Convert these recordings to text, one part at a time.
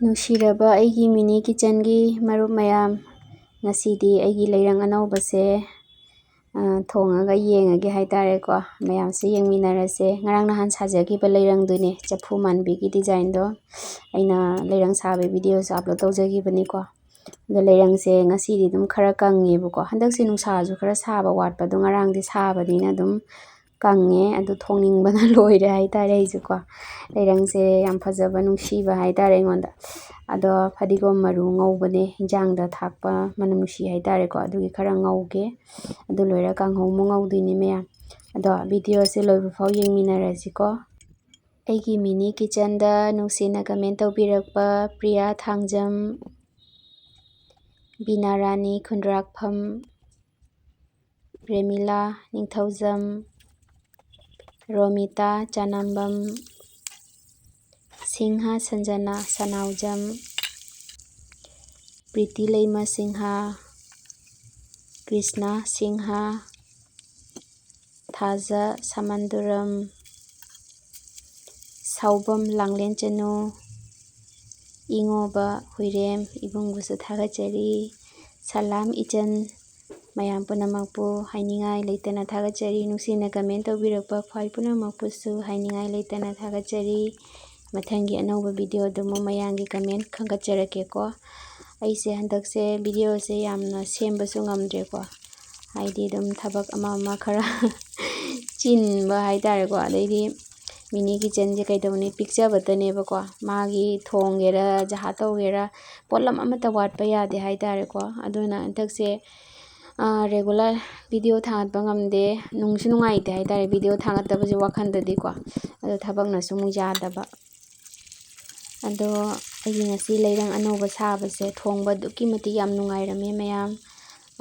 ꯅꯨꯡꯁꯤꯔꯕ ꯑꯩꯒꯤ ꯃꯤꯅꯤ ꯀꯤꯆꯟꯒꯤ ꯃꯔꯨꯞ ꯃꯌꯥꯝ, ꯉꯁꯤꯗꯤ ꯑꯩꯒꯤ ꯂꯩꯔꯪ ꯑꯅꯧꯕꯁꯦ ꯊꯣꯡꯉꯒ ꯌꯦꯡꯉꯒꯦ ꯍꯥꯏꯇꯥꯔꯦꯀꯣ. ꯃꯌꯥꯝꯁꯦ ꯌꯦꯡꯃꯤꯟꯅꯔꯁꯦ. ꯉꯔꯥꯡ ꯅꯍꯥꯟ ꯁꯥꯖꯈꯤꯕ ꯂꯩꯔꯪꯗꯨꯅꯦ, ꯆꯐꯨ ꯃꯥꯟꯕꯤꯒꯤ ꯗꯤꯖꯥꯏꯟꯗꯣ. ꯑꯩꯅ ꯂꯩꯔꯪ ꯁꯥꯕꯒꯤ ꯚꯤꯗꯤꯑꯣꯁꯨ ꯑꯞꯂꯣꯗ ꯇꯧꯖꯈꯤꯕꯅꯤꯀꯣ. ꯑꯗꯣ ꯂꯩꯔꯪꯁꯦ ꯉꯁꯤꯗꯤ ꯑꯗꯨꯝ ꯈꯔ ꯀꯪꯉꯦꯕꯀꯣ. ꯍꯟꯗꯛꯁꯦ ꯅꯨꯡꯁꯥꯁꯨ ꯈꯔ ꯁꯥꯕ ꯋꯥꯠꯄ, ꯑꯗꯣ ꯉꯔꯥꯡꯗꯤ ꯁꯥꯕꯅꯤꯅ ꯑꯗꯨꯝ ꯀꯪꯉꯦ. ꯑꯗꯨ ꯊꯣꯡꯅꯤꯡꯕꯅ ꯂꯣꯏꯔꯦ ꯍꯥꯏꯇꯥꯔꯦ ꯑꯩꯁꯨꯀꯣ. ꯂꯩꯔꯪꯁꯦ ꯌꯥꯝ ꯐꯖꯕ, ꯅꯨꯡꯁꯤꯕ ꯍꯥꯏꯇꯥꯔꯦ ꯑꯩꯉꯣꯟꯗ. ꯑꯗꯣ ꯐꯗꯤꯒꯣꯝ ꯃꯔꯨ ꯉꯧꯕꯅꯦ, ꯏꯟꯖꯥꯡꯗ ꯊꯥꯛꯄ ꯃꯅꯝ ꯅꯨꯡꯁꯤ ꯍꯥꯏꯇꯥꯔꯦꯀꯣ. ꯑꯗꯨꯒꯤ ꯈꯔ ꯉꯧꯒꯦ. ꯑꯗꯨ ꯂꯣꯏꯔ ꯀꯥꯡꯍꯧ ꯑꯃꯨꯛ ꯉꯧꯗꯣꯏꯅꯦ ꯃꯌꯥꯝ. ꯑꯗꯣ ꯚꯤꯗꯤꯑꯣꯁꯦ ꯂꯣꯏꯕ ꯐꯥꯎ ꯌꯦꯡꯃꯤꯟꯅꯔꯁꯤꯀꯣ. ꯑꯩꯒꯤ ꯃꯤꯅꯤ ꯀꯤꯆꯟꯗ ꯅꯨꯡꯁꯤꯅ ꯀꯃꯦꯟ ꯇꯧꯕꯤꯔꯛꯄ ꯄ꯭ꯔꯤꯌꯥ ꯊꯥꯡꯖꯝ, ꯕꯤꯅꯥꯔꯥꯅꯤ ꯈꯨꯟꯗ꯭ꯔꯥꯛꯐꯝ, ꯄ꯭ꯔꯦꯃꯤꯂꯥ ꯅꯤꯡꯊꯧꯖꯝ, ꯔꯣꯃꯤꯇꯥ ꯆꯥꯅꯝꯕꯝ, ꯁꯤꯡꯍꯥ ꯁꯟꯖꯅꯥ ꯁꯅꯥꯎꯖꯝ, ꯄ꯭ꯔꯤꯇꯤ ꯂꯩꯃ ꯁꯤꯡꯍꯥ, ꯀ꯭ꯔꯤꯁꯅ ꯁꯤꯡꯍꯥ, ꯊꯥꯖ ꯁꯃꯟꯗꯨꯔꯝ, ꯁꯥꯎꯕꯝ ꯂꯥꯡꯂꯦꯟ ꯆꯅꯨ, ꯏꯉꯣꯕ ꯍꯨꯏꯔꯦꯝ ꯏꯕꯨꯡꯕꯨꯁꯨ ꯊꯥꯒꯠꯆꯔꯤ. ꯁꯂꯥꯝ ꯏꯆꯟ, ꯃꯌꯥꯝ ꯄꯨꯝꯅꯃꯛꯄꯨ ꯍꯥꯏꯅꯤꯡꯉꯥꯏ ꯂꯩꯇꯅ ꯊꯥꯒꯠꯆꯔꯤ. ꯅꯨꯡꯁꯤꯅ ꯀꯃꯦꯟ ꯇꯧꯕꯤꯔꯛꯄ ꯈ꯭ꯋꯥꯏ ꯄꯨꯝꯅꯃꯛꯄꯨꯁꯨ ꯍꯥꯏꯅꯤꯡꯉꯥই ꯂꯩꯇꯅ ꯊꯥꯒꯠꯆꯔꯤ. ꯃꯊꯪꯒꯤ ꯑꯅꯧꯕ ꯚꯤꯗꯤꯑꯣꯗ ꯑꯃꯨꯛ ꯃꯌꯥꯝꯒꯤ ꯀꯃꯦꯟ ꯈꯟꯒꯠꯆꯔꯛꯀꯦꯀꯣ. ꯑꯩꯁꯦ ꯍꯟꯗꯛꯁꯦ ꯚꯤꯗꯤꯑꯣꯁꯦ ꯌꯥꯝꯅ ꯁꯦꯝꯕꯁꯨ ꯉꯝꯗ꯭ꯔꯦꯀꯣ. ꯍꯥꯏꯗꯤ ꯑꯗꯨꯝ ꯊꯕꯛ ꯑꯃ ꯈꯔ ꯆꯤꯟꯕ ꯍꯥꯏꯇꯥꯔꯦꯀꯣ. ꯑꯗꯩꯗꯤ ꯃꯤꯅꯤ ꯀꯤꯆꯟꯁꯦ ꯀꯩꯗꯧꯅꯤ, ꯄꯤꯛꯆꯕꯇꯅꯦꯕꯀꯣ. ꯃꯥꯒꯤ ꯊꯣꯡꯒꯦꯔꯥ ꯖꯍꯥ ꯇꯧꯒꯦꯔꯥ ꯄꯣꯠꯂꯝ ꯑꯃꯠꯇ ꯋꯥꯠꯄ ꯌꯥꯗꯦ ꯍꯥꯏꯇꯥꯔꯦꯀꯣ. ꯑꯗꯨꯅ ꯍꯟꯗꯛꯁꯦ ꯔꯦꯒꯨꯂꯔ ꯚꯤꯗꯤꯑꯣ ꯊꯥꯒꯠꯄ ꯉꯝꯗꯦ. ꯅꯨꯡꯁꯨ ꯅꯨꯡꯉꯥꯏꯇꯦ ꯍꯥꯏꯇꯥꯔꯦ ꯚꯤꯗꯤꯑꯣ ꯊꯥꯒꯠꯇꯕꯁꯦ ꯋꯥꯈꯜꯗꯗꯤꯀꯣ. ꯑꯗꯣ ꯊꯕꯛꯅꯁꯨ ꯑꯃꯨꯛ ꯌꯥꯗꯕ. ꯑꯗꯣ ꯑꯩꯒꯤ ꯉꯁꯤ ꯂꯩꯔꯪ ꯑꯅꯧꯕ ꯁꯥꯕꯁꯦ ꯊꯣꯡꯕ ꯑꯗꯨꯛꯀꯤ ꯃꯇꯤꯛ ꯌꯥꯝ ꯅꯨꯡꯉꯥꯏꯔꯝꯃꯦ ꯃꯌꯥꯝ.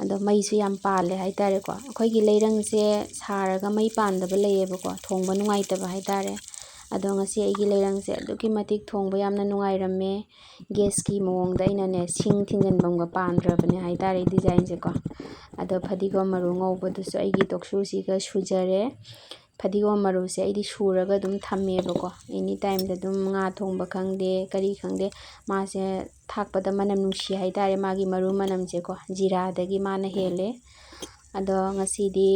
ꯑꯗꯣ ꯃꯩꯁꯨ ꯌꯥꯝ ꯄꯥꯜꯂꯦ ꯍꯥꯏꯇꯥꯔꯦꯀꯣ. ꯑꯩꯈꯣꯏꯒꯤ ꯂꯩꯔꯪꯁꯦ ꯁꯥꯔꯒ ꯃꯩ ꯄꯥꯟꯗꯕ ꯂꯩꯌꯦꯕꯀꯣ, ꯊꯣꯡꯕ ꯅꯨꯡꯉꯥꯏꯇꯕ ꯍꯥꯏꯇꯥꯔꯦ. ꯑꯗꯣꯉꯁꯤ ꯑꯩꯒꯤ ꯂꯩꯔꯪꯁꯦ ꯑꯗꯨꯛꯀꯤ ꯃꯇꯤꯛ ꯊꯣꯡꯕ ꯌꯥꯝꯅ ꯅꯨꯡꯉꯥꯏꯔꯝꯃꯦ. ꯒꯦꯁꯀꯤ ꯃꯑꯣꯡꯗ ꯑꯩꯅꯅꯦ ꯁꯤꯡ ꯊꯤꯟꯖꯤꯟꯐꯝꯒ ꯄꯥꯟꯗ꯭ꯔꯕꯅꯦ ꯍꯥꯏꯇꯥꯔꯦ ꯗꯤꯖꯥꯏꯟꯁꯦꯀꯣ. ꯑꯗꯣ ꯐꯗꯤꯒꯣꯝ ꯃꯔꯨ ꯉꯧꯕꯗꯨꯁꯨ ꯑꯩꯒꯤ ꯇꯣꯛꯁꯨꯁꯤꯒ ꯁꯨꯖꯔꯦ. ꯐꯗꯤꯒꯣꯝ ꯃꯔꯨꯁꯦ ꯑꯩꯗꯤ ꯁꯨꯔꯒ ꯑꯗꯨꯝ ꯊꯝꯃꯦꯕꯀꯣ. ꯑꯦꯅꯤ ꯇꯥꯏꯝꯗ ꯑꯗꯨꯝ ꯉꯥ ꯊꯣꯡꯕ ꯈꯪꯗꯦ, ꯀꯔꯤ ꯈꯪꯗꯦ, ꯃꯥꯁꯦ ꯊꯥꯛꯄꯗ ꯃꯅꯝ ꯅꯨꯡꯁꯤ ꯍꯥꯏꯇꯥꯔꯦ. ꯃꯥꯒꯤ ꯃꯔꯨ ꯃꯅꯝꯁꯦꯀꯣ, ꯖꯤꯔꯥꯗꯒꯤ ꯃꯥꯅ ꯍꯦꯜꯂꯦ. ꯑꯗꯣ ꯉꯁꯤꯗꯤ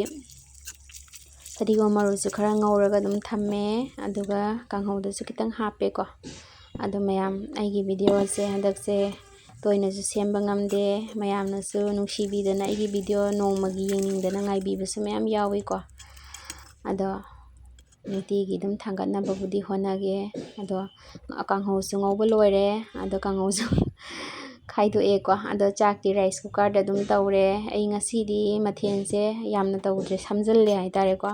ꯐꯗꯤꯒꯣꯝ ꯃꯔꯨꯁꯨ ꯈꯔ ꯉꯧꯔꯒ ꯑꯗꯨꯝ ꯊꯝꯃꯦ. ꯑꯗꯨꯒ ꯀꯥꯡꯍꯧꯗꯁꯨ ꯈꯤꯇꯪ ꯍꯥꯞꯄꯦꯀꯣ. ꯑꯗꯣ ꯃꯌꯥꯝ ꯑꯩꯒꯤ ꯚꯤꯗꯤꯑꯣꯁꯦ ꯍꯟꯗꯛꯁꯦ ꯇꯣꯏꯅꯁꯨ ꯁꯦꯝꯕ ꯉꯝꯗꯦ. ꯃꯌꯥꯝꯅꯁꯨ ꯅꯨꯡꯁꯤꯕꯤꯗꯅ ꯑꯩꯒꯤ ꯚꯤꯗꯤꯑꯣ ꯅꯣꯡꯃꯒꯤ ꯌꯦꯡꯅꯤꯡꯗꯅ ꯉꯥꯏꯕꯤꯕꯁꯨ ꯃꯌꯥꯝ ꯌꯥꯎꯏꯀꯣ. ꯑꯗꯣ ꯅꯨꯡꯇꯤꯒꯤ ꯑꯗꯨꯝ ꯊꯥꯡꯒꯠꯅꯕꯕꯨꯗꯤ ꯍꯣꯠꯅꯒꯦ. ꯑꯗꯣ ꯀꯥꯡꯍꯧꯁꯨ ꯉꯧꯕ ꯂꯣꯏꯔꯦ. ꯑꯗꯣ ꯀꯥꯡꯍꯧꯁꯨ ꯈꯥꯏꯗꯣꯛꯑꯦꯀꯣ. ꯑꯗꯣ ꯆꯥꯛꯇꯤ ꯔꯥꯏꯁ ꯀꯨꯀꯔꯗ ꯑꯗꯨꯝ ꯇꯧꯔꯦ. ꯑꯩ ꯉꯁꯤꯗꯤ ꯃꯊꯦꯜꯁꯦ ꯌꯥꯝꯅ ꯇꯧꯗ꯭ꯔꯦ, ꯁꯝꯖꯤꯜꯂꯦ ꯍꯥꯏꯇꯥꯔꯦꯀꯣ.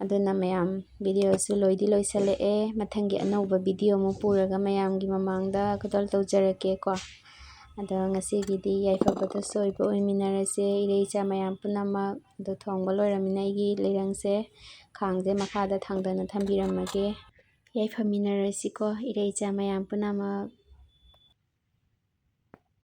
ꯑꯗꯨꯅ ꯃꯌꯥꯝ ꯚꯤꯗꯤꯑꯣꯁꯨ ꯂꯣꯏꯗꯤ ꯂꯣꯏꯁꯤꯜꯂꯛꯑꯦ. ꯃꯊꯪꯒꯤ ꯑꯅꯧꯕ ꯚꯤꯗꯤꯑꯣ ꯑꯃꯨꯛ ꯄꯨꯔꯒ ꯃꯌꯥꯝꯒꯤ ꯃꯃꯥꯡꯗ ꯈꯨꯗꯣꯜ ꯇꯧꯖꯔꯛꯀꯦꯀꯣ. ꯑꯗꯣ ꯉꯁꯤꯒꯤꯗꯤ ꯌꯥꯏꯐꯕꯗ ꯁꯣꯏꯕ ꯑꯣꯏꯃꯤꯟꯅꯔꯁꯦ ꯏꯔꯩꯆꯥ ꯃꯌꯥꯝ ꯄꯨꯝꯅꯃꯛ. ꯑꯗꯣ ꯊꯣꯡꯕ ꯂꯣꯏꯔꯝꯃꯤꯅ ꯑꯩꯒꯤ ꯂꯩꯔꯪꯁꯦ ꯈꯥꯡꯁꯦ ꯃꯈꯥꯗ ꯊꯥꯡꯗꯅ ꯊꯝꯕꯤꯔꯝꯃꯒꯦ. ꯌꯥꯏꯐꯃꯤꯟꯅꯔꯁꯤꯀꯣ ꯏꯔꯩꯆꯥ ꯃꯌꯥꯝ ꯄꯨꯝꯅꯃꯛ꯫